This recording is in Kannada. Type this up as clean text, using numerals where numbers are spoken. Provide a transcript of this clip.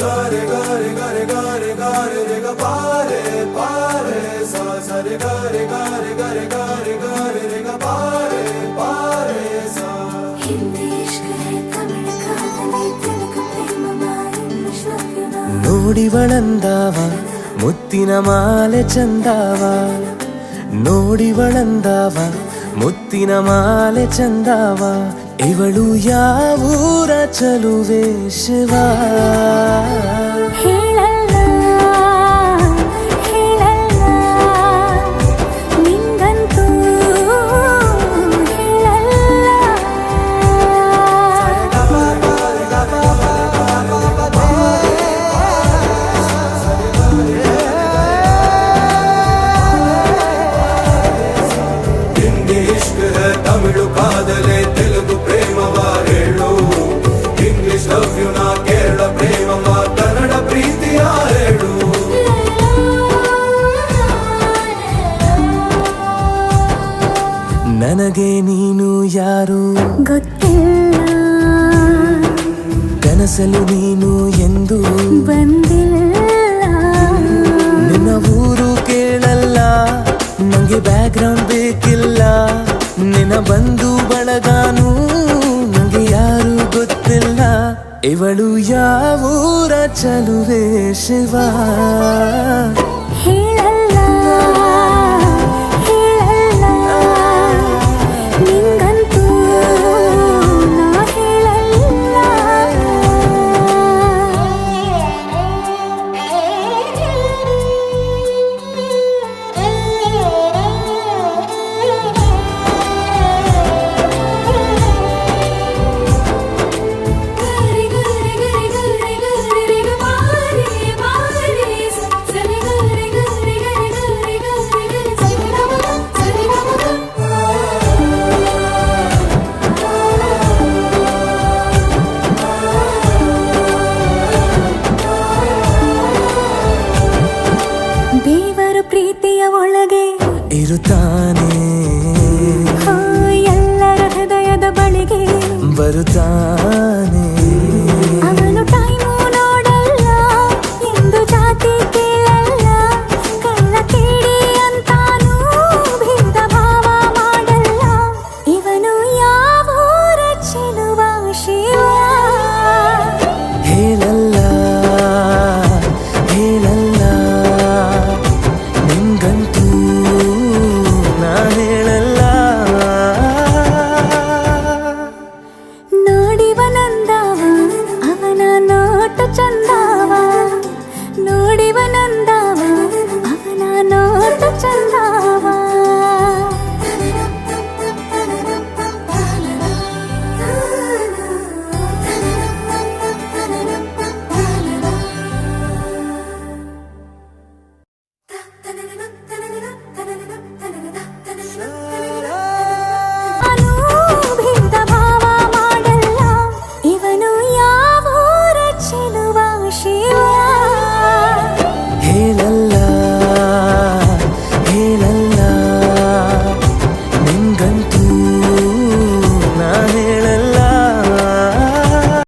ಗಾರೆ ಗಾರೆ ಗಾರೆ ಗಾರೆ ಗಾರೆ ರೆ ಗ ಪಾರೆ ಪಾರೆ ಸಾ ಸರೆ ಗಾರೆ ಗಾರೆ ಗಾರೆ ಗಾರೆ ಗಾರೆ ರೆ ಗ ಪಾರೆ ಪಾರೆ ಸಾ ಹಿಂದಿ ಇಷ್ಕ ಹೈ ತಮಿಳ್ ಕಾದಲಿ ತೆಲುಗು ಪ್ರೇಮ ಇಂಗ್ಲಿಷ್ ಲವ್ ಯು ನಾ ನೋಡಿವಳಂದಾವ ಮುತ್ತಿನ ಮಾಲೆ ಚಂದಾವ ನೋಡಿವಳಂದಾವ ಮುತ್ತಿನ ಮಾಲೆ ಚಂದಾವ ಇವಳು ಯಾವೂರ ಚಲುವೆ ಶಿವ ಹೇಳಲ್ಲ ಹೇಳಲ್ಲ ನಿಂಗಂತೂ ಹೇಳಲ್ಲ ಹಿಂದಿ ಇಷ್ಕ ಹೈ ತಮಿಳು ಕಾದಲೆ ತೆಲುಗು ಪ್ರೇಮವ ಹೇಳು ಇಂಗ್ಲಿಷ್ ಲವ್ ಯು ನಾ ಕೇರಳ ಪ್ರೇಮವ ಕನ್ನಡ ಪ್ರೀತಿಯ ಹೇಳು ನನಗೆ ನೀನು ಯಾರು ಗೊತ್ತಿಲ್ಲ ಕನಸಲು ನೀನು ಎಂದು ಬಂದಿಲ್ಲ ನಿನ್ನ ಊರು ಕೇಳಲ್ಲ ನಂಗೆ ಬ್ಯಾಕ್ಗ್ರೌಂಡ್ ಬೇಕಿಲ್ಲ ನಿನ್ನ ಬಂಧು ಬಳಗಾನು ನಂಗೆ ಯಾರು ಗೊತ್ತಿಲ್ಲ ಇವಳು ಯಾವೂರ ಚಲುವೆ ಶಿವ ಹೇಳಲ್ಲ ಹೇಳಲ್ಲ ನಿಂಗಂತೂ ನಾ ದೇವರು ಪ್ರೀತಿಯ ಒಳಗೆ ಇರುತ್ತಾನೆ ಎಲ್ಲರ ಹೃದಯದ ಬಳಿಗೆ ಬರುತ್ತಾನೆ